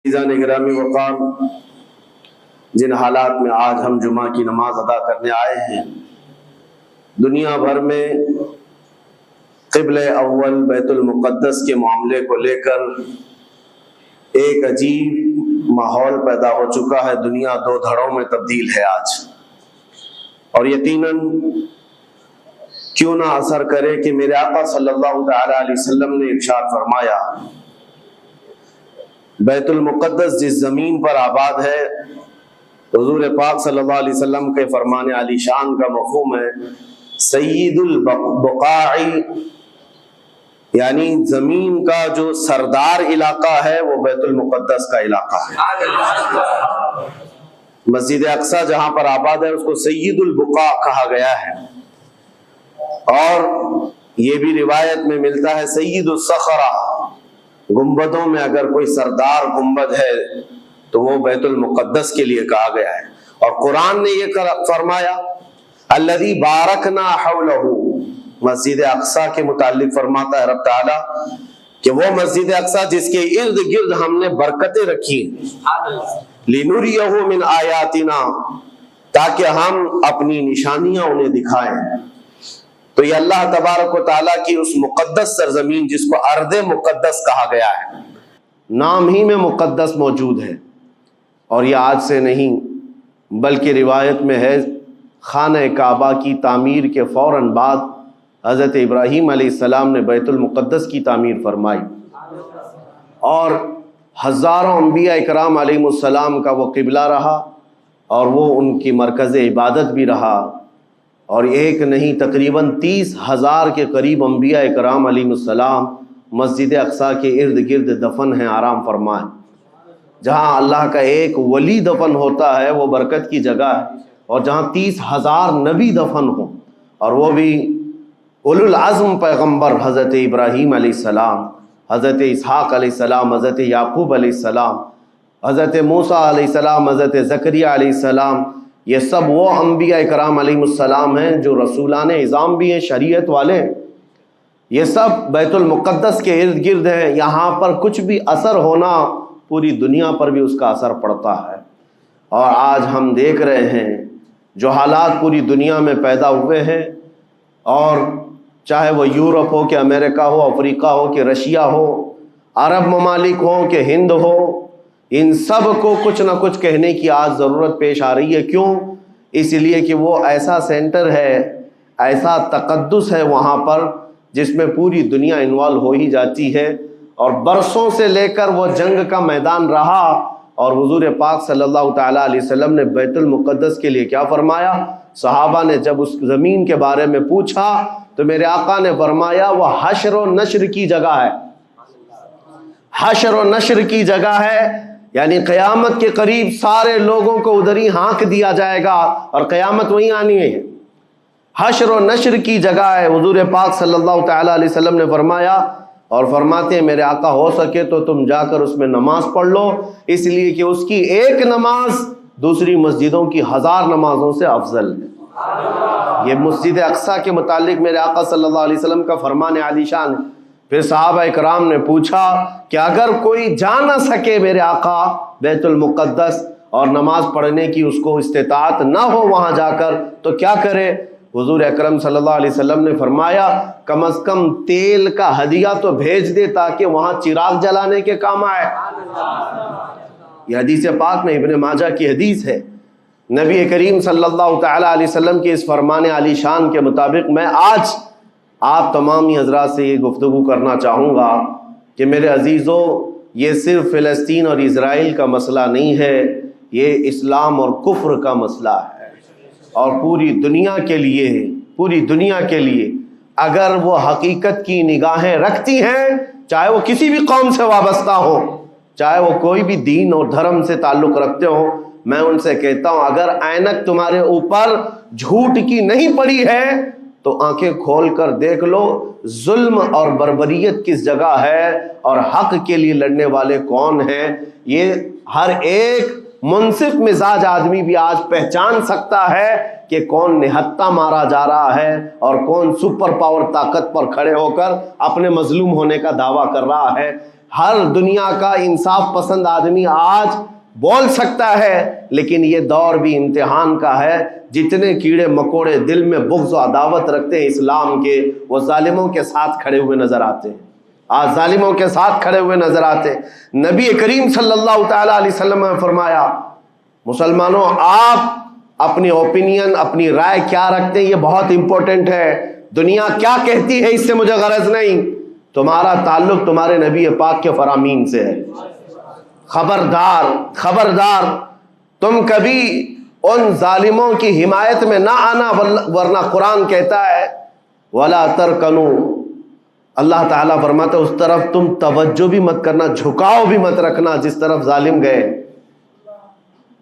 عزیزان گرامی وقار، جن حالات میں آج ہم جمعہ کی نماز ادا کرنے آئے ہیں، دنیا بھر میں قبل اول بیت المقدس کے معاملے کو لے کر ایک عجیب ماحول پیدا ہو چکا ہے۔ دنیا دو دھڑوں میں تبدیل ہے آج، اور یقیناً کیوں نہ اثر کرے کہ میرے آقا صلی اللہ تعالی علیہ وسلم نے ارشاد فرمایا، بیت المقدس جس زمین پر آباد ہے، حضور پاک صلی اللہ علیہ وسلم کے فرمان علی شان کا مفہوم ہے سید البقاع، یعنی زمین کا جو سردار علاقہ ہے وہ بیت المقدس کا علاقہ ہے۔ مسجد اقصی جہاں پر آباد ہے اس کو سید البقاع کہا گیا ہے، اور یہ بھی روایت میں ملتا ہے سید الصخرہ، گنبدوں میں اگر کوئی سردار گنبد ہے تو وہ بیت المقدس کے لیے کہا گیا ہے۔ اور قرآن نے یہ فرمایا الذی بارکنا حولہ، مسجد اقصی کے متعلق فرماتا ہے رب تعالی کہ وہ مسجد اقصی جس کے ارد گرد ہم نے برکتیں رکھی، لنریہ من آیاتنا، تاکہ ہم اپنی نشانیاں انہیں دکھائیں۔ تو یہ اللہ تبارک و تعالیٰ کی اس مقدس سرزمین جس کو ارض مقدس کہا گیا ہے، نام ہی میں مقدس موجود ہے، اور یہ آج سے نہیں بلکہ روایت میں ہے خانہ کعبہ کی تعمیر کے فوراً بعد حضرت ابراہیم علیہ السلام نے بیت المقدس کی تعمیر فرمائی، اور ہزاروں انبیاء اکرام علیہ السلام کا وہ قبلہ رہا، اور وہ ان کی مرکز عبادت بھی رہا، اور ایک نہیں تقریباً 30,000 کے قریب انبیاء اکرام علیہ السلام مسجد اقصی کے ارد گرد دفن ہیں، آرام فرمائیں۔ جہاں اللہ کا ایک ولی دفن ہوتا ہے وہ برکت کی جگہ ہے، اور جہاں 30,000 نبی دفن ہوں، اور وہ بھی اولو العزم پیغمبر حضرت ابراہیم علیہ السلام، حضرت اسحاق علیہ السلام، حضرت یعقوب علیہ السلام، حضرت موسیٰ علیہ السلام، حضرت زکریا علیہ السلام، یہ سب وہ انبیاء کرام علیہ السلام ہیں جو رسولان اعظام بھی ہیں، شریعت والے ہیں، یہ سب بیت المقدس کے ارد گرد ہیں۔ یہاں پر کچھ بھی اثر ہونا پوری دنیا پر بھی اس کا اثر پڑتا ہے، اور آج ہم دیکھ رہے ہیں جو حالات پوری دنیا میں پیدا ہوئے ہیں، اور چاہے وہ یورپ ہو کہ امریکہ ہو، افریقہ ہو کہ رشیا ہو، عرب ممالک ہو کہ ہند ہو، ان سب کو کچھ نہ کچھ کہنے کی آج ضرورت پیش آ رہی ہے۔ کیوں؟ اس لیے کہ وہ ایسا سینٹر ہے، ایسا تقدس ہے وہاں پر جس میں پوری دنیا انوالو ہو ہی جاتی ہے، اور برسوں سے لے کر وہ جنگ کا میدان رہا، اور حضور پاک صلی اللہ تعالیٰ علیہ وسلم نے بیت المقدس کے لیے کیا فرمایا؟ صحابہ نے جب اس زمین کے بارے میں پوچھا تو میرے آقا نے فرمایا وہ حشر و نشر کی جگہ ہے، حشر و نشر کی جگہ ہے، یعنی قیامت کے قریب سارے لوگوں کو ادھر ہی ہانک دیا جائے گا، اور قیامت وہیں آنی ہے۔ حشر و نشر کی جگہ ہے، حضور پاک صلی اللہ تعالیٰ علیہ وسلم نے فرمایا، اور فرماتے ہیں میرے آقا ہو سکے تو تم جا کر اس میں نماز پڑھ لو، اس لیے کہ اس کی ایک نماز دوسری مسجدوں کی 1000 نمازوں سے افضل ہے۔ یہ مسجد اقصی کے متعلق میرے آقا صلی اللہ علیہ وسلم کا فرمان علی شان ہے۔ پھر صحابہ اکرام نے پوچھا کہ اگر کوئی جا نہ سکے میرے آقا بیت المقدس اور نماز پڑھنے کی اس کو استطاعت نہ ہو وہاں جا کر، تو کیا کرے؟ حضور اکرم صلی اللہ علیہ وسلم نے فرمایا کم از کم تیل کا ہدیہ تو بھیج دے تاکہ وہاں چراغ جلانے کے کام آئے۔ یہ حدیث پاک میں ابن ماجہ کی حدیث ہے۔ نبی کریم صلی اللہ تعالیٰ علیہ وسلم کے اس فرمان علی شان کے مطابق میں آج آپ تمام ہی حضرات سے یہ گفتگو کرنا چاہوں گا کہ میرے عزیزوں، یہ صرف فلسطین اور اسرائیل کا مسئلہ نہیں ہے، یہ اسلام اور کفر کا مسئلہ ہے، اور پوری دنیا کے لیے ہے، پوری دنیا کے لیے اگر وہ حقیقت کی نگاہیں رکھتی ہیں، چاہے وہ کسی بھی قوم سے وابستہ ہو، چاہے وہ کوئی بھی دین اور دھرم سے تعلق رکھتے ہو، میں ان سے کہتا ہوں اگر اینک تمہارے اوپر جھوٹ کی نہیں پڑی ہے تو آنکھیں کھول کر دیکھ لو ظلم اور بربریت کس جگہ ہے، اور حق کے لیے لڑنے والے کون ہیں۔ یہ ہر ایک منصف مزاج آدمی بھی آج پہچان سکتا ہے کہ کون نہتہ مارا جا رہا ہے اور کون سپر پاور طاقت پر کھڑے ہو کر اپنے مظلوم ہونے کا دعویٰ کر رہا ہے۔ ہر دنیا کا انصاف پسند آدمی آج بول سکتا ہے، لیکن یہ دور بھی امتحان کا ہے۔ جتنے کیڑے مکوڑے دل میں بغض و عداوت رکھتے ہیں اسلام کے، وہ ظالموں کے ساتھ کھڑے ہوئے نظر آتے ہیں، آج ظالموں کے ساتھ کھڑے ہوئے نظر آتے ہیں۔ نبی کریم صلی اللہ تعالی علیہ وسلم نے فرمایا، مسلمانوں آپ اپنی اوپینین، اپنی رائے کیا رکھتے ہیں یہ بہت امپورٹنٹ ہے۔ دنیا کیا کہتی ہے اس سے مجھے غرض نہیں، تمہارا تعلق تمہارے نبی پاک کے فرامین سے ہے۔ خبردار خبردار، تم کبھی ان ظالموں کی حمایت میں نہ آنا، ورنہ قرآن کہتا ہے وَلَا تَرْكَنُوا، اللہ تعالیٰ فرماتا ہے اس طرف تم توجہ بھی مت کرنا، جھکاؤ بھی مت رکھنا جس طرف ظالم گئے،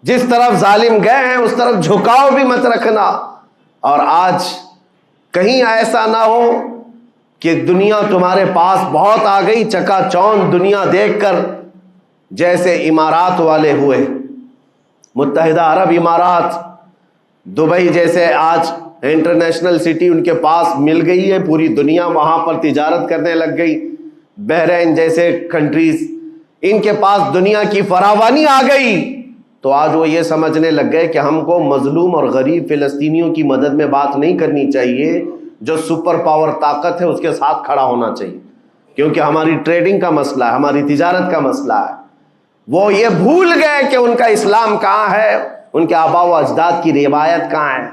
جس طرف ظالم گئے ہیں اس طرف جھکاؤ بھی مت رکھنا۔ اور آج کہیں ایسا نہ ہو کہ دنیا تمہارے پاس بہت آ گئی، چکا چوند دنیا دیکھ کر جیسے امارات والے ہوئے، متحدہ عرب امارات، دبئی جیسے آج انٹرنیشنل سٹی ان کے پاس مل گئی ہے، پوری دنیا وہاں پر تجارت کرنے لگ گئی، بحرین جیسے کنٹریز، ان کے پاس دنیا کی فراوانی آ گئی، تو آج وہ یہ سمجھنے لگ گئے کہ ہم کو مظلوم اور غریب فلسطینیوں کی مدد میں بات نہیں کرنی چاہیے، جو سپر پاور طاقت ہے اس کے ساتھ کھڑا ہونا چاہیے، کیونکہ ہماری ٹریڈنگ کا مسئلہ ہے، ہماری تجارت کا مسئلہ ہے۔ وہ یہ بھول گئے کہ ان کا اسلام کہاں ہے، ان کے آباء و اجداد کی روایت کہاں ہے۔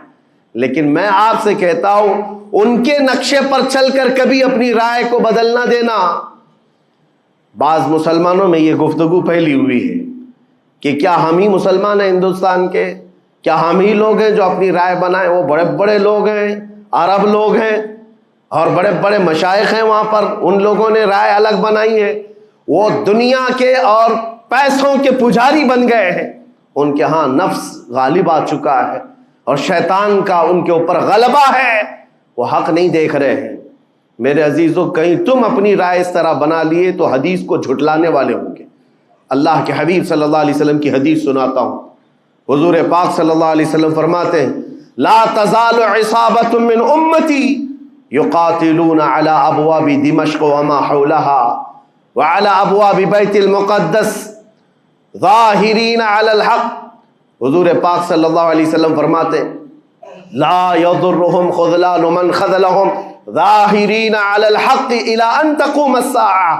لیکن میں آپ سے کہتا ہوں ان کے نقشے پر چل کر کبھی اپنی رائے کو بدل نہ دینا۔ بعض مسلمانوں میں یہ گفتگو پھیلی ہوئی ہے کہ کیا ہم ہی مسلمان ہیں ہندوستان کے، کیا ہم ہی لوگ ہیں جو اپنی رائے بنائیں، وہ بڑے بڑے لوگ ہیں، عرب لوگ ہیں اور بڑے بڑے مشائخ ہیں وہاں پر، ان لوگوں نے رائے الگ بنائی ہے، وہ دنیا کے اور پیسوں کے پجاری بن گئے ہیں، ان کے ہاں نفس غالب آ چکا ہے اور شیطان کا ان کے اوپر غلبہ ہے، وہ حق نہیں دیکھ رہے ہیں۔ میرے عزیزو، کہیں تم اپنی رائے اس طرح بنا لیے تو حدیث کو جھٹلانے والے ہوں گے۔ اللہ کے حبیب صلی اللہ علیہ وسلم کی حدیث سناتا ہوں، حضور پاک صلی اللہ علیہ وسلم فرماتے ہیں لا تزال عصابۃ من امتی یقاتلون علی ابواب دمشق وما حولها وعلى ابواب بیت المقدس ظاہرین علی الحق۔ حضور پاک صلی اللہ علیہ وسلم فرماتے لا یضرهم خذلان من خذلهم ظاہرین علی الحق الى ان تقوم الساعہ۔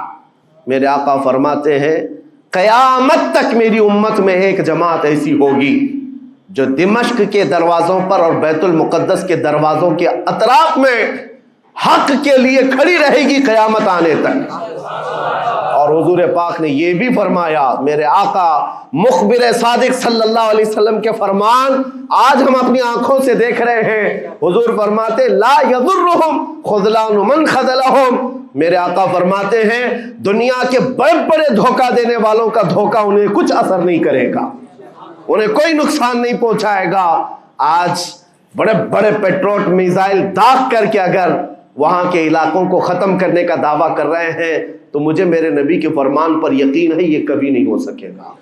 میرے آقا فرماتے ہیں قیامت تک میری امت میں ایک جماعت ایسی ہوگی جو دمشق کے دروازوں پر اور بیت المقدس کے دروازوں کے اطراف میں حق کے لیے کھڑی رہے گی قیامت آنے تک۔ اور حضور پاک نے یہ بھی فرمایا، میرے آقا مخبر صادق صلی اللہ علیہ وسلم کے فرمان آج ہم اپنی آنکھوں سے دیکھ رہے ہیں۔ حضور فرماتے لا یضرهم خذلان من خذلهم۔ میرے آقا فرماتے ہیں دنیا کے بڑے بڑے دھوکہ دینے والوں کا دھوکہ انہیں کچھ اثر نہیں کرے گا، انہیں کوئی نقصان نہیں پہنچائے گا۔ آج بڑے بڑے پیٹروٹ میزائل داغ کر کے اگر وہاں کے علاقوں کو ختم کرنے کا دعویٰ کر رہے ہیں تو مجھے میرے نبی کے فرمان پر یقین ہے یہ کبھی نہیں ہو سکے گا،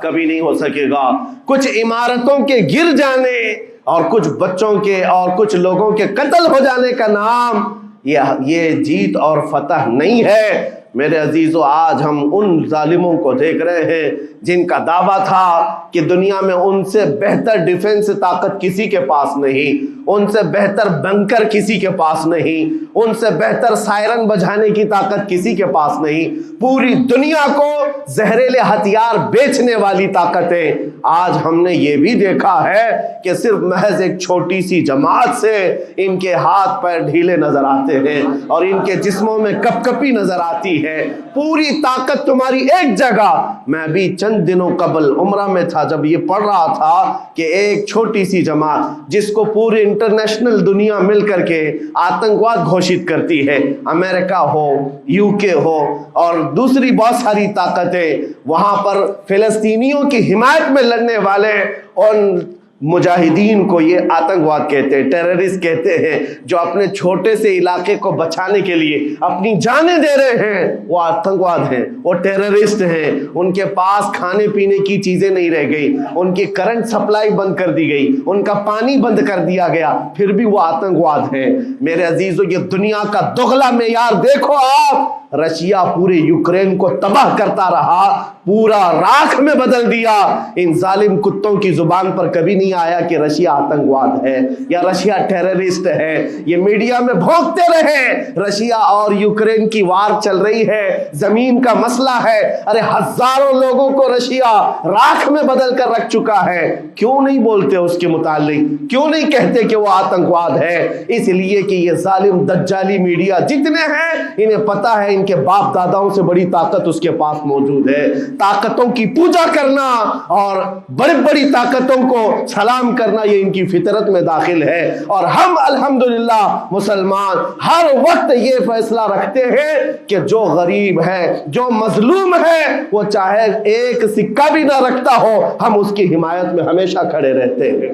کبھی نہیں ہو سکے گا۔ کچھ عمارتوں کے گر جانے اور کچھ بچوں کے اور کچھ لوگوں کے قتل ہو جانے کا نام یہ جیت اور فتح نہیں ہے۔ میرے عزیزو، آج ہم ان ظالموں کو دیکھ رہے ہیں جن کا دعویٰ تھا کہ دنیا میں ان سے بہتر ڈیفنس طاقت کسی کے پاس نہیں، ان سے بہتر بنکر کسی کے پاس نہیں، ان سے بہتر سائرن بجانے کی طاقت کسی کے پاس نہیں، پوری دنیا کو زہریلے ہتھیار بیچنے والی طاقتیں۔ آج ہم نے یہ بھی دیکھا ہے کہ صرف محض ایک چھوٹی سی جماعت سے ان کے ہاتھ پیر ڈھیلے نظر آتے ہیں اور ان کے جسموں میں کپ کپی نظر آتی ہے۔ پوری طاقت تمہاری ایک جگہ۔ میں بھی چند دنوں قبل عمرہ میں تھا جب یہ پڑھ رہا تھا کہ ایک چھوٹی سی جماعت جس کو پوری انٹرنیشنل دنیا مل کر کے آتنکواد گھوشت کرتی ہے، امریکہ ہو، یو کے ہو اور دوسری بہت ساری طاقتیں، وہاں پر فلسطینیوں کی حمایت میں لڑنے والے ان مجاہدین کو یہ آتنکواد کہتے ہیں، ٹیررسٹ کہتے ہیں، جو اپنے چھوٹے سے علاقے کو بچانے کے لیے اپنی جانیں دے رہے ہیں، وہ آتنکواد ہیں، وہ ٹیررسٹ ہیں۔ ان کے پاس کھانے پینے کی چیزیں نہیں رہ گئی، ان کی کرنٹ سپلائی بند کر دی گئی، ان کا پانی بند کر دیا گیا، پھر بھی وہ آتنکواد ہیں۔ میرے عزیزو، یہ دنیا کا دگلا معیار دیکھو آپ۔ رشیا پورے یوکرین کو تباہ کرتا رہا، پورا راکھ میں بدل دیا۔ ان ظالم کتوں کی زبان پر کبھی نہیں آیا کہ رشیا آتنکواد ہے یا رشیا ٹیررسٹ ہے۔ یہ میڈیا میں بھونکتے رہے رشیا اور یوکرین کی وار چل رہی ہے، زمین کا مسئلہ ہے۔ ارے ہزاروں لوگوں کو رشیا راکھ میں بدل کر رکھ چکا ہے، کیوں نہیں بولتے اس کے متعلق؟ کیوں نہیں کہتے کہ وہ آتنکواد ہے؟ اس لیے کہ یہ ظالم دجالی میڈیا جتنے ہیں، انہیں پتا ہے ان کے باپ داداؤں سے بڑی طاقت اس کے پاس موجود ہے۔ طاقتوں کی پوجا کرنا اور بڑی بڑی طاقتوں کو سلام کرنا یہ ان کی فطرت میں داخل ہے۔ اور ہم الحمدللہ مسلمان ہر وقت یہ فیصلہ رکھتے ہیں کہ جو غریب ہے، جو مظلوم ہے، وہ چاہے ایک سکہ بھی نہ رکھتا ہو، ہم اس کی حمایت میں ہمیشہ کھڑے رہتے ہیں۔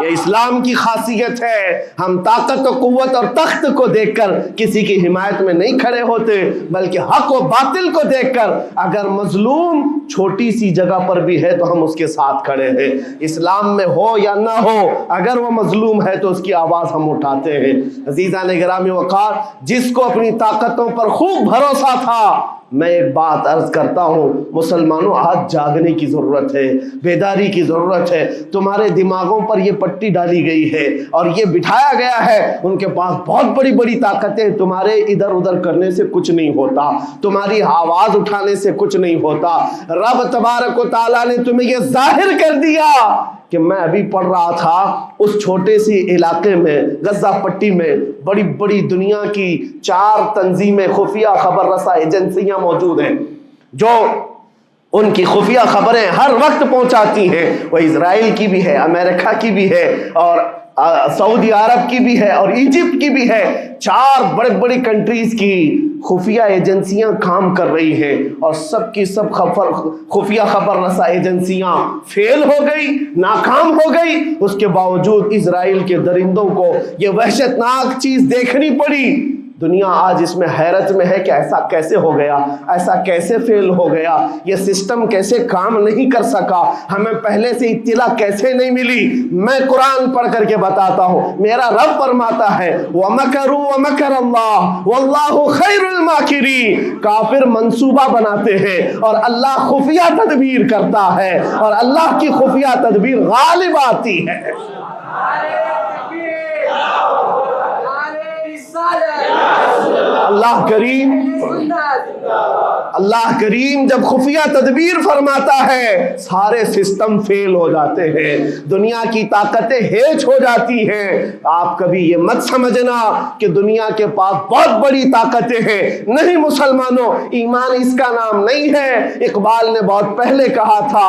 یہ اسلام کی خاصیت ہے۔ ہم طاقت و قوت اور تخت کو دیکھ کر کسی کی حمایت میں نہیں کھڑے ہوتے، بلکہ حق و باطل کو دیکھ کر اگر مظلوم چھوٹی سی جگہ پر بھی ہے تو ہم اس کے ساتھ کھڑے ہیں۔ اسلام میں ہو یا نہ ہو، اگر وہ مظلوم ہے تو اس کی آواز ہم اٹھاتے ہیں۔ عزیزان گرامی وقار، جس کو اپنی طاقتوں پر خوب بھروسہ تھا، میں ایک بات عرض کرتا ہوں، مسلمانوں آج جاگنے کی ضرورت ہے، بیداری کی ضرورت ہے۔ تمہارے دماغوں پر یہ پٹی ڈالی گئی ہے اور یہ بٹھایا گیا ہے، ان کے پاس بہت بڑی بڑی طاقتیں، تمہارے ادھر ادھر کرنے سے کچھ نہیں ہوتا، تمہاری آواز اٹھانے سے کچھ نہیں ہوتا۔ رب تبارک و تعالیٰ نے تمہیں یہ ظاہر کر دیا کہ میں ابھی پڑھ رہا تھا، اس چھوٹے سی علاقے میں غزہ پٹی میں بڑی بڑی دنیا کی 4 تنظیمیں، خفیہ خبر رساں ایجنسیاں موجود ہیں جو ان کی خفیہ خبریں ہر وقت پہنچاتی ہیں۔ وہ اسرائیل کی بھی ہے، امریکہ کی بھی ہے، اور سعودی عرب کی بھی ہے، اور ایجپٹ کی بھی ہے۔ 4 بڑے بڑی کنٹریز کی خفیہ ایجنسیاں کام کر رہی ہیں، اور سب کی سب خفیہ خبر رساں ایجنسیاں فیل ہو گئی، ناکام ہو گئی۔ اس کے باوجود اسرائیل کے درندوں کو یہ وحشتناک چیز دیکھنی پڑی۔ دنیا آج اس میں حیرت میں ہے کہ ایسا کیسے ہو گیا، ایسا کیسے فیل ہو گیا، یہ سسٹم کیسے کام نہیں کر سکا، ہمیں پہلے سے اطلاع کیسے نہیں ملی۔ میں قرآن پڑھ کر کے بتاتا ہوں، میرا رب فرماتا ہے وَمَكَرُوا وَمَكَرَ اللَّهُ وَاللَّهُ خَيْرُ الْمَاكِرِينَ۔ کافر منصوبہ بناتے ہیں اور اللہ خفیہ تدبیر کرتا ہے، اور اللہ کی خفیہ تدبیر غالب آتی ہے۔ اللہ کریم جب خفیہ تدبیر فرماتا ہے، سارے سسٹم فیل ہو جاتے ہیں، دنیا کی طاقتیں ہیچ ہو جاتی ہیں۔ آپ کبھی یہ مت سمجھنا کہ دنیا کے پاس بہت بڑی طاقتیں ہیں، نہیں مسلمانوں، ایمان اس کا نام نہیں ہے۔ اقبال نے بہت پہلے کہا تھا،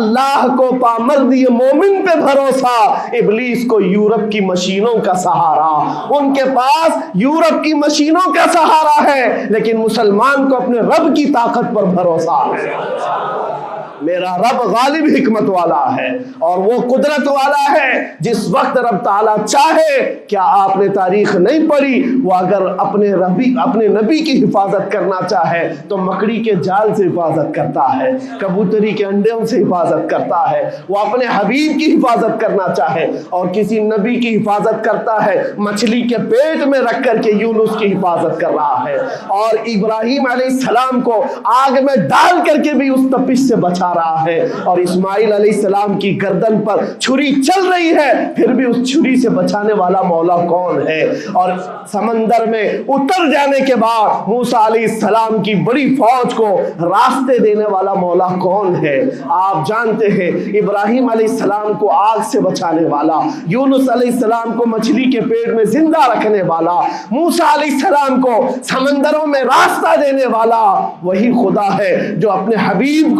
اللہ کو پامرد مومن پہ بھروسہ، ابلیس کو یورپ کی مشینوں کا سہارا۔ ان کے پاس یورپ کی مشینوں کا سہارا ہے، لیکن مسلمان کو اپنے رب کی طاقت پر بھروسہ ہے۔ میرا رب غالب حکمت والا ہے اور وہ قدرت والا ہے۔ جس وقت رب تعالیٰ چاہے، کیا آپ نے تاریخ نہیں پڑھی، وہ اگر اپنے نبی کی حفاظت کرنا چاہے تو مکڑی کے جال سے حفاظت کرتا ہے، کبوتری کے انڈوں سے حفاظت کرتا ہے۔ وہ اپنے حبیب کی حفاظت کرنا چاہے اور کسی نبی کی حفاظت کرتا ہے، مچھلی کے پیٹ میں رکھ کر کے یونس کی حفاظت کر رہا ہے، اور ابراہیم علیہ السلام کو آگ میں ڈال کر کے بھی اس تپش سے بچا رہا ہے، اور اسماعیل علیہ السلام کی گردن پر چھری چل رہی ہے، پھر بھی اس چھری سے بچانے والا مولا کون ہے؟ اور سمندر میں اتر جانے کے بعد موسیٰ علیہ السلام کی بڑی فوج کو راستے دینے والا مولا کون ہے؟ آپ جانتے ہیں، ابراہیم علیہ السلام کو آگ سے بچانے والا، یونس علیہ السلام کو مچھلی کے پیٹ میں زندہ رکھنے والا، موسیٰ علیہ السلام کو سمندروں میں راستہ دینے والا وہی خدا ہے جو اپنے حبیب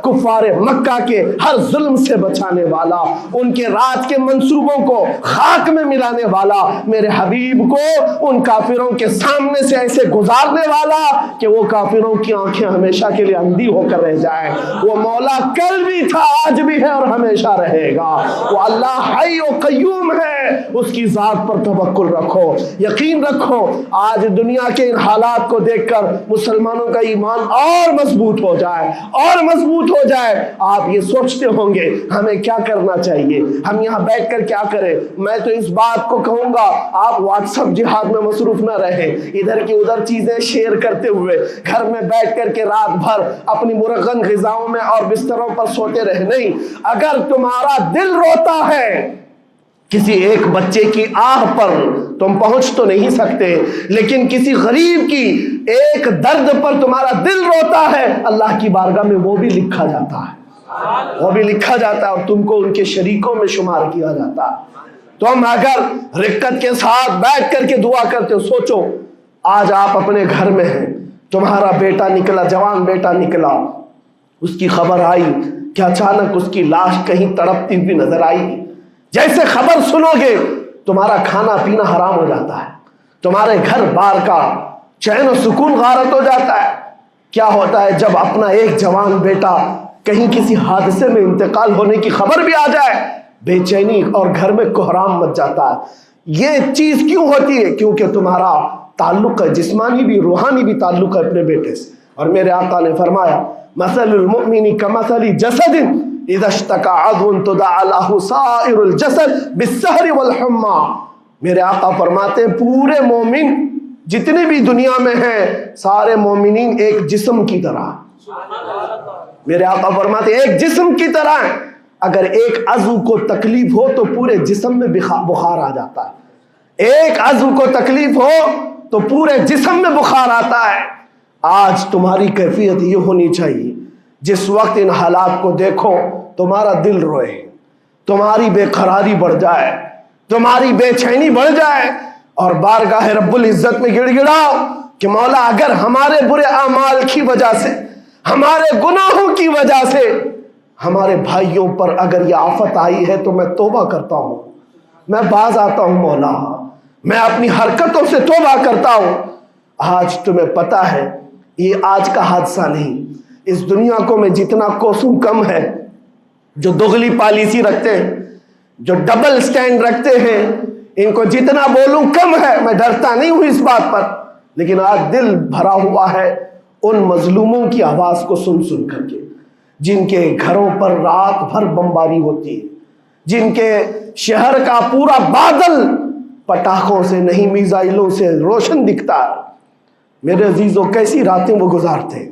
کو کفار مکہ کے ہر ظلم سے بچانے والا، ان کے رات کے منصوبوں کو خاک میں ملانے والا، میرے حبیب کو ان کافروں کے سامنے سے ایسے گزارنے والا کہ وہ کافروں کی آنکھیں ہمیشہ کے لیے اندھی ہو کر رہ جائیں۔ وہ مولا کل بھی تھا، آج بھی ہے اور ہمیشہ رہے گا۔ وہ اللہ حی و قیوم ہے، اس کی ذات پر توکل رکھو، یقین رکھو۔ آج دنیا کے ان حالات کو دیکھ کر مسلمانوں کا ایمان اور مضبوط ہو جائے، اور مضبوط ہو جائے۔ آپ یہ سوچتے ہوں گے ہمیں کیا کرنا چاہیے، ہم یہاں بیٹھ کر کیا کریں؟ میں تو اس بات کو کہوں گا آپ واٹس ایپ جہاد میں مصروف نہ رہیں، ادھر کی ادھر چیزیں شیئر کرتے ہوئے گھر میں بیٹھ کر کے رات بھر اپنی مرغن غذاؤں میں اور بستروں پر سوتے رہے نہیں۔ اگر تمہارا دل روتا ہے، کسی ایک بچے کی آہ پر تم پہنچ تو نہیں سکتے، لیکن کسی غریب کی ایک درد پر تمہارا دل روتا ہے، اللہ کی بارگاہ میں وہ بھی لکھا جاتا ہے، وہ بھی لکھا جاتا ہے اور تم کو ان کے شریکوں میں شمار کیا جاتا ہے۔ تم اگر رقت کے ساتھ بیٹھ کر کے دعا کرتے ہو، سوچو آج آپ اپنے گھر میں ہیں، تمہارا بیٹا نکلا، جوان بیٹا نکلا، اس کی خبر آئی کہ اچانک اس کی لاش کہیں تڑپتی ہوئی نظر آئی، جیسے خبر سنو گے تمہارا کھانا پینا حرام ہو جاتا ہے، تمہارے گھر بار کا چین و سکون غارت ہو جاتا ہے۔ کیا ہوتا ہے جب اپنا ایک جوان بیٹا کہیں کسی حادثے میں انتقال ہونے کی خبر بھی آ جائے، بے چینی اور گھر میں کوہرام مچ جاتا ہے۔ یہ چیز کیوں ہوتی ہے؟ کیونکہ تمہارا تعلق ہے، جسمانی بھی روحانی بھی تعلق ہے اپنے بیٹے سے۔ اور میرے آقا نے فرمایا مثل المؤمن کمثل جسد اذا اشتكى عضو تداعى له سائر الجسد بالسهر والحمى۔ میرے آقا فرماتے ہیں پورے مومن جتنے بھی دنیا میں ہیں، سارے مومنین ایک جسم کی طرح، میرے آقا فرماتے ہیں ایک جسم کی طرح ہیں۔ اگر ایک عضو کو تکلیف ہو تو پورے جسم میں بخار آ جاتا ہے، ایک عضو کو تکلیف ہو تو پورے جسم میں بخار آتا ہے۔ آج تمہاری کیفیت یہ ہونی چاہیے، جس وقت ان حالات کو دیکھو تمہارا دل روئے، تمہاری بے قراری بڑھ جائے، تمہاری بے چینی بڑھ جائے، اور بارگاہ رب العزت میں گڑ گڑاؤ کہ مولا اگر ہمارے برے اعمال کی وجہ سے، ہمارے گناہوں کی وجہ سے ہمارے بھائیوں پر اگر یہ آفت آئی ہے تو میں توبہ کرتا ہوں، میں باز آتا ہوں مولا، میں اپنی حرکتوں سے توبہ کرتا ہوں۔ آج تمہیں پتہ ہے یہ آج کا حادثہ نہیں، اس دنیا کو میں جتنا کوسوں کم ہے، جو دغلی پالیسی رکھتے ہیں، جو ڈبل سٹینڈ رکھتے ہیں، ان کو جتنا بولوں کم ہے، میں ڈرتا نہیں ہوں اس بات پر، لیکن آج دل بھرا ہوا ہے ان مظلوموں کی آواز کو سن سن کر کے، جن کے گھروں پر رات بھر بمباری ہوتی ہے، جن کے شہر کا پورا بادل پٹاخوں سے نہیں میزائلوں سے روشن دکھتا ہے۔ میرے عزیزوں کیسی راتیں وہ گزارتے ہیں،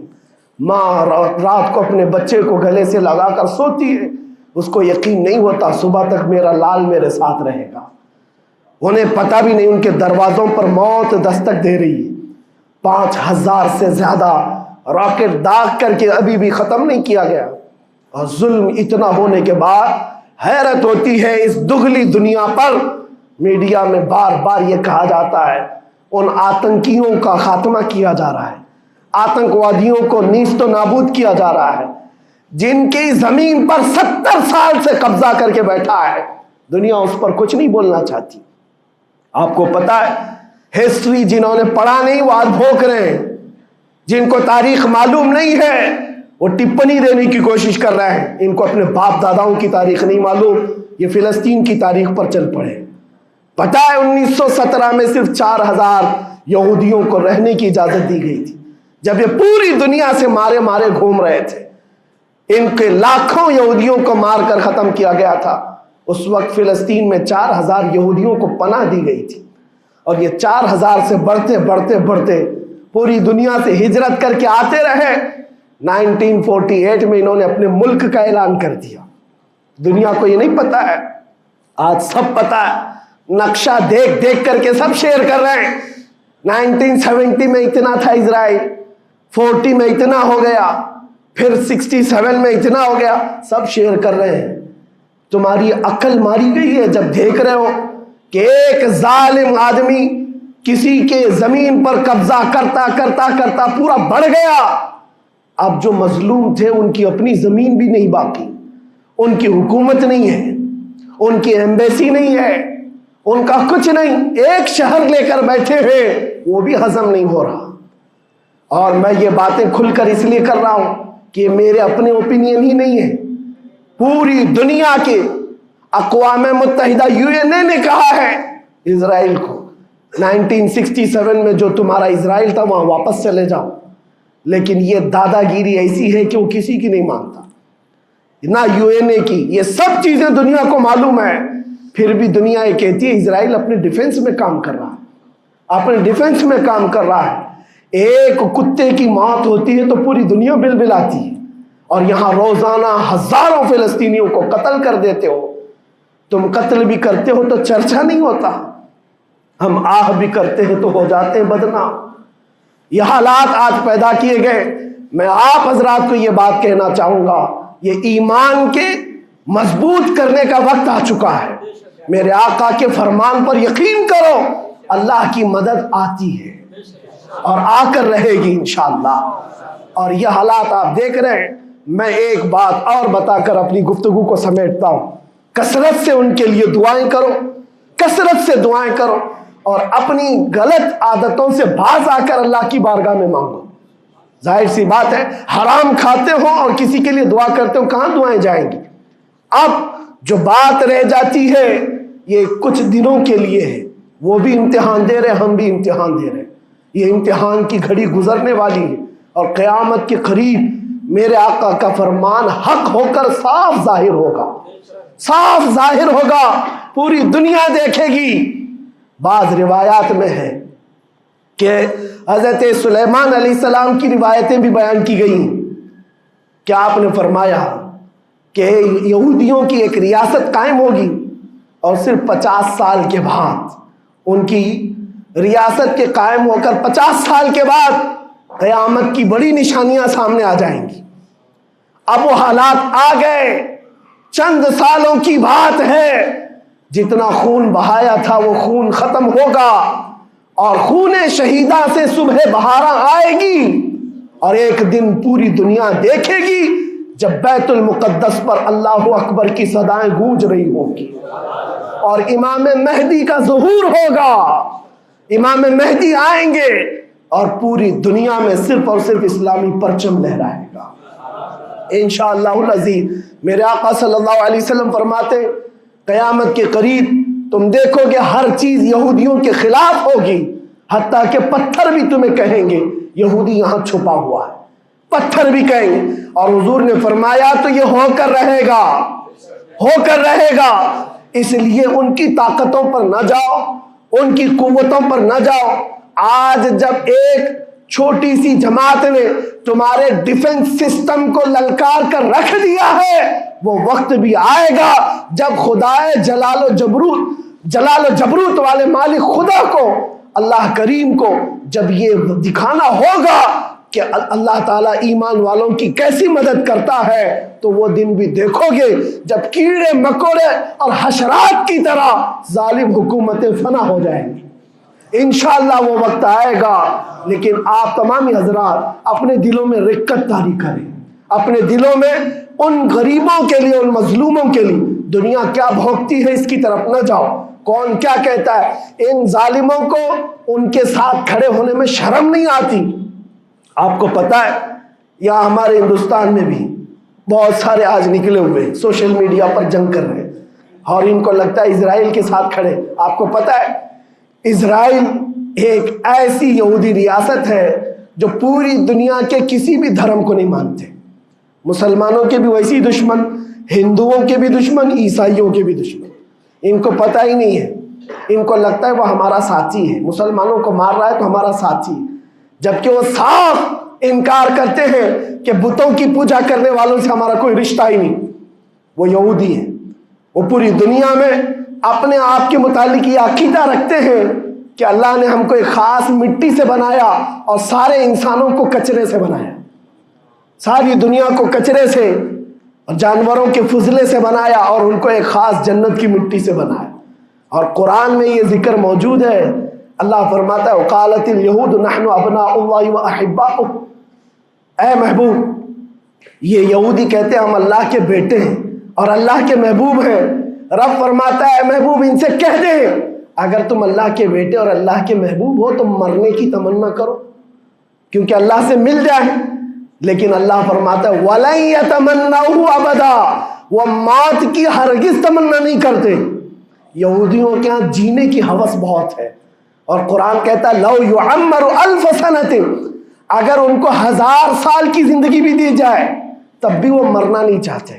ماں رات کو اپنے بچے کو گلے سے لگا کر سوتی ہے، اس کو یقین نہیں ہوتا صبح تک میرا لال میرے ساتھ رہے گا، انہیں پتہ بھی نہیں ان کے دروازوں پر موت دستک دے رہی ہے۔ 5000 سے زیادہ راکٹ داغ کر کے ابھی بھی ختم نہیں کیا گیا، اور ظلم اتنا ہونے کے بعد حیرت ہوتی ہے اس دگلی دنیا پر میڈیا میں بار بار یہ کہا جاتا ہے ان آتنکیوں کا خاتمہ کیا جا رہا ہے، آتنکوادیوں کو نیست و نابود کیا جا رہا ہے، جن کی زمین پر 70 سال سے قبضہ کر کے بیٹھا ہے، دنیا اس پر کچھ نہیں بولنا چاہتی۔ آپ کو پتا ہے ہسٹری جنہوں نے پڑھا نہیں وہ آج بھوک رہے ہیں، جن کو تاریخ معلوم نہیں ہے وہ ٹپنی دینے کی کوشش کر رہے ہیں، ان کو اپنے باپ داداؤں کی تاریخ نہیں معلوم، یہ فلسطین کی تاریخ پر چل پڑے۔ پتہ ہے 1917 میں صرف 4000 یہودیوں کو رہنے کی اجازت دی گئی تھی، جب یہ پوری دنیا سے مارے مارے گھوم رہے تھے، ان کے لاکھوں یہودیوں کو مار کر ختم کیا گیا تھا۔ اس وقت فلسطین میں 4000 یہودیوں کو پناہ دی گئی تھی، اور یہ 4000 سے بڑھتے بڑھتے بڑھتے پوری دنیا سے ہجرت کر کے آتے رہے۔ 1948 میں انہوں نے اپنے ملک کا اعلان کر دیا۔ دنیا کو یہ نہیں پتا ہے، آج سب پتا ہے، نقشہ دیکھ دیکھ کر کے سب شیئر کر رہے ہیں۔ 1970 میں اتنا تھا اسرائیل، 40 میں اتنا ہو گیا، پھر 67 میں اتنا ہو گیا، سب شیئر کر رہے ہیں۔ تمہاری عقل ماری گئی ہے جب دیکھ رہے ہو کہ ایک ظالم آدمی کسی کے زمین پر قبضہ کرتا کرتا کرتا پورا بڑھ گیا، اب جو مظلوم تھے ان کی اپنی زمین بھی نہیں باقی، ان کی حکومت نہیں ہے، ان کی ایمبیسی نہیں ہے، ان کا کچھ نہیں، ایک شہر لے کر بیٹھے ہیں، وہ بھی ہضم نہیں ہو رہا۔ اور میں یہ باتیں کھل کر اس لیے کر رہا ہوں کہ میرے اپنے اوپینین ہی نہیں ہے، پوری دنیا کے اقوام متحدہ UN نے کہا ہے اسرائیل کو 1967 میں جو تمہارا اسرائیل تھا وہاں واپس چلے جاؤ، لیکن یہ دادا گیری ایسی ہے کہ وہ کسی کی نہیں مانتا، نہ UN کی، یہ سب چیزیں دنیا کو معلوم ہے، پھر بھی دنیا یہ کہتی ہے اسرائیل اپنے ڈیفنس میں کام کر رہا ہے، اپنے ڈیفنس میں کام کر رہا ہے۔ ایک کتے کی موت ہوتی ہے تو پوری دنیا بلبلاتی ہے، اور یہاں روزانہ ہزاروں فلسطینیوں کو قتل کر دیتے ہو، تم قتل بھی کرتے ہو تو چرچا نہیں ہوتا، ہم آہ بھی کرتے ہیں تو ہو جاتے ہیں بدنام۔ یہ حالات آج پیدا کیے گئے۔ میں آپ حضرات کو یہ بات کہنا چاہوں گا، یہ ایمان کے مضبوط کرنے کا وقت آ چکا ہے۔ میرے آقا کے فرمان پر یقین کرو، اللہ کی مدد آتی ہے اور آ کر رہے گی انشاءاللہ۔ اور یہ حالات آپ دیکھ رہے ہیں۔ میں ایک بات اور بتا کر اپنی گفتگو کو سمیٹتا ہوں، کثرت سے ان کے لیے دعائیں کرو، کثرت سے دعائیں کرو، اور اپنی غلط عادتوں سے باز آ کر اللہ کی بارگاہ میں مانگو۔ ظاہر سی بات ہے، حرام کھاتے ہو اور کسی کے لیے دعا کرتے ہو، کہاں دعائیں جائیں گی؟ اب جو بات رہ جاتی ہے یہ کچھ دنوں کے لیے ہے، وہ بھی امتحان دے رہے، ہم بھی امتحان دے رہے، یہ امتحان کی گھڑی گزرنے والی ہے، اور قیامت کے قریب میرے آقا کا فرمان حق ہو کر صاف ظاہر ہوگا، صاف ظاہر ہوگا، پوری دنیا دیکھے گی۔ بعض روایات میں ہے کہ حضرت سلیمان علیہ السلام کی روایتیں بھی بیان کی گئی، کہ آپ نے فرمایا کہ یہودیوں کی ایک ریاست قائم ہوگی، اور صرف 50 سال کے بعد ان کی ریاست کے قائم ہو کر 50 سال کے بعد قیامت کی بڑی نشانیاں سامنے آ جائیں گی۔ اب وہ حالات آ گئے، چند سالوں کی بات ہے، جتنا خون بہایا تھا وہ خون ختم ہوگا، اور خون شہیدہ سے صبح بہارا آئے گی، اور ایک دن پوری دنیا دیکھے گی جب بیت المقدس پر اللہ اکبر کی صدائیں گونج رہی ہوں گی، اور امام مہدی کا ظہور ہوگا، امام مہدی آئیں گے، اور پوری دنیا میں صرف اور صرف اسلامی پرچم لہرائے گا انشاءاللہ العزیز۔ میرے آقا صلی اللہ علیہ وسلم فرماتے قیامت کے قریب تم دیکھو گے ہر چیز یہودیوں کے خلاف ہوگی، حتیٰ کہ پتھر بھی تمہیں کہیں گے یہودی یہاں چھپا ہوا ہے، پتھر بھی کہیں گے، اور حضور نے فرمایا تو یہ ہو کر رہے گا، ہو کر رہے گا۔ اس لیے ان کی طاقتوں پر نہ جاؤ، ان کی قوتوں پر نہ جاؤ۔ آج جب ایک چھوٹی سی جماعت نے تمہارے ڈیفنس سسٹم کو للکار کر رکھ دیا ہے، وہ وقت بھی آئے گا جب خدائے جلال و جبروت والے مالک خدا کو، اللہ کریم کو جب یہ دکھانا ہوگا کہ اللہ تعالیٰ ایمان والوں کی کیسی مدد کرتا ہے، تو وہ دن بھی دیکھو گے جب کیڑے مکوڑے اور حشرات کی طرح ظالم حکومتیں فنا ہو جائیں گی۔ انشاءاللہ وہ وقت آئے گا، لیکن آپ تمامی حضرات اپنے دلوں میں رقت طاری کریں، اپنے دلوں میں ان غریبوں کے لیے، ان مظلوموں کے لیے دنیا کیا بھوگتی ہے اس کی طرف نہ جاؤ، کون کیا کہتا ہے، ان ظالموں کو ان کے ساتھ کھڑے ہونے میں شرم نہیں آتی۔ آپ کو پتہ ہے یہاں ہمارے ہندوستان میں بھی بہت سارے آج نکلے ہوئے سوشل میڈیا پر جنگ کر رہے ہیں، اور ان کو لگتا ہے اسرائیل کے ساتھ کھڑے۔ آپ کو پتہ ہے اسرائیل ایک ایسی یہودی ریاست ہے جو پوری دنیا کے کسی بھی دھرم کو نہیں مانتے، مسلمانوں کے بھی ویسی دشمن، ہندوؤں کے بھی دشمن، عیسائیوں کے بھی دشمن۔ ان کو پتہ ہی نہیں ہے، ان کو لگتا ہے وہ ہمارا ساتھی ہے، مسلمانوں کو مار رہا ہے تو ہمارا ساتھی، جبکہ وہ صاف انکار کرتے ہیں کہ بتوں کی پوجا کرنے والوں سے ہمارا کوئی رشتہ ہی نہیں۔ وہ یہودی ہیں، وہ پوری دنیا میں اپنے آپ کے متعلق یہ عقیدہ رکھتے ہیں کہ اللہ نے ہم کو ایک خاص مٹی سے بنایا اور سارے انسانوں کو کچرے سے بنایا، ساری دنیا کو کچرے سے اور جانوروں کے فضلے سے بنایا، اور ان کو ایک خاص جنت کی مٹی سے بنایا۔ اور قرآن میں یہ ذکر موجود ہے، اللہ فرماتا ہے وقالت اليہود نحن ابناء اللہ واحباؤہ، اے محبوب، یہ یہودی کہتے ہیں ہم اللہ کے بیٹے ہیں اور اللہ کے محبوب ہیں۔ رب فرماتا ہے اے محبوب ان سے کہہ دے اگر تم اللہ کے بیٹے اور اللہ کے محبوب ہو تو مرنے کی تمنا کرو، کیونکہ اللہ سے مل جائے۔ لیکن اللہ فرماتا ہے وَلَن يَتَمَنَّوْهُ أَبَدًا، وہ موت کی ہرگز تمنا نہیں کرتے۔ یہودیوں کے ہاں جینے کی ہوس بہت ہے، اور قرآن کہتا ہے لَوْ يُعَمَّرُ أَلْفَ سَنَةٍ، اگر ان کو 1000 سال کی زندگی بھی دی جائے تب بھی وہ مرنا نہیں چاہتے۔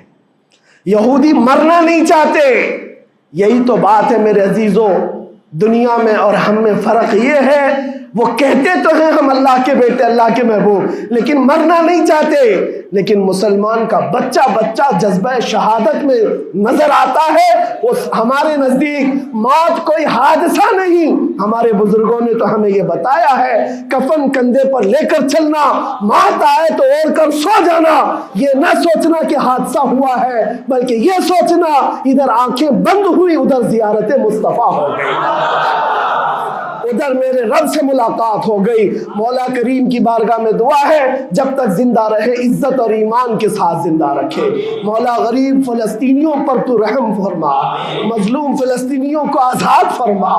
یہودی مرنا نہیں چاہتے۔ یہی تو بات ہے میرے عزیزوں، دنیا میں اور ہم میں فرق یہ ہے وہ کہتے تو ہیں ہم اللہ کے بیٹے اللہ کے محبوب، لیکن مرنا نہیں چاہتے۔ لیکن مسلمان کا بچہ جذبہ شہادت میں نظر آتا ہے۔ وہ ہمارے نزدیک موت کوئی حادثہ نہیں۔ ہمارے بزرگوں نے تو ہمیں یہ بتایا ہے کفن کندھے پر لے کر چلنا، موت آئے تو اوڑھ کر سو جانا۔ یہ نہ سوچنا کہ حادثہ ہوا ہے، بلکہ یہ سوچنا ادھر آنکھیں بند ہوئی ادھر زیارت مصطفیٰ ہو گئی، ادھر میرے رب سے ملاقات ہو گئی۔ مولا کریم کی بارگاہ میں دعا ہے جب تک زندہ رہے عزت اور ایمان کے ساتھ زندہ رکھے۔ مولا غریب فلسطینیوں پر تو رحم فرما، مظلوم فلسطینیوں کو آزاد فرما۔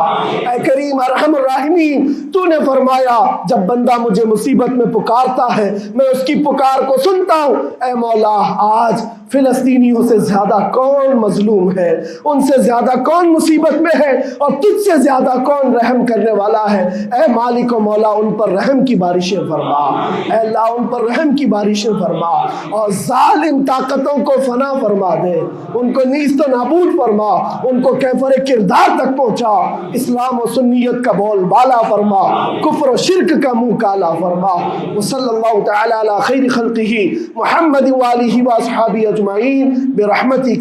اے کریم ارحم الراحمین، تو نے فرمایا جب بندہ مجھے مصیبت میں پکارتا ہے میں اس کی پکار کو سنتا ہوں۔ اے مولا آج فلسطینیوں سے زیادہ کون مظلوم ہے، ان سے زیادہ کون مصیبت میں ہے، اور تجھ سے زیادہ کون رحم کرنے والا ہے۔ اے مالک و مولا ان پر رحم کی بارشیں فرما، اے اللہ ان پر رحم کی بارشیں فرما، اور ظالم طاقتوں کو فنا فرما دے، ان کو نیست و نابود فرما، ان کو کیفر کردار تک پہنچا، اسلام و سنیت کا بول بالا فرما، کفر و شرک کا منہ کالا فرما۔ وصلی اللہ تعالی علی خیر خلقہ محمد وآلہ واصحابہ اجمعین برحمتک